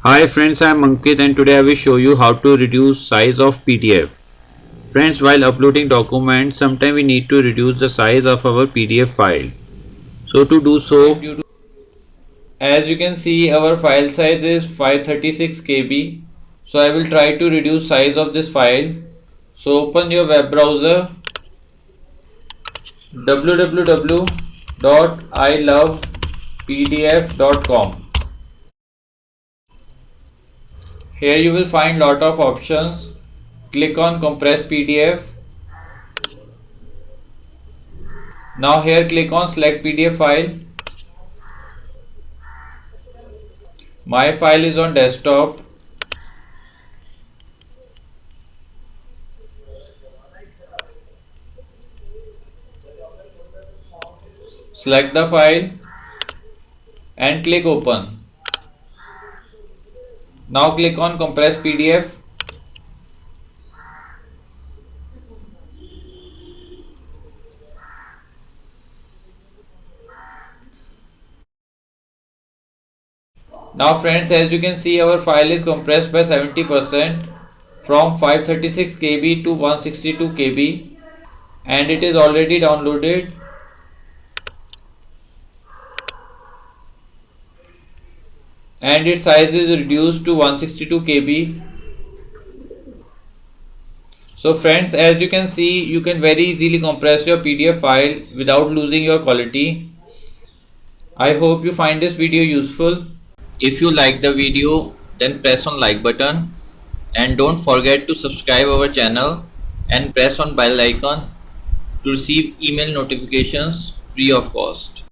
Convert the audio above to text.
Hi friends, I am Ankit and today I will show you how to reduce size of PDF. Friends, while uploading documents, sometimes we need to reduce the size of our PDF file. So to do so, As you can see, our file size is 536 KB. So I will try to reduce size of this file. So open your web browser www.ilovepdf.com. Here you will find lot of options. Click on compress PDF. Now here click on select PDF file. My file is on desktop. Select the file and click open. Now click on compress PDF. Now friends, as you can see, our file is compressed by 70% from 536 KB to 162 KB and it is already downloaded. And its size is reduced to 162 KB. So friends, as you can see, you can very easily compress your PDF file without losing your quality. I hope you find this video useful. If you like the video, then press on like button and don't forget to subscribe our channel and press on bell icon to receive email notifications free of cost.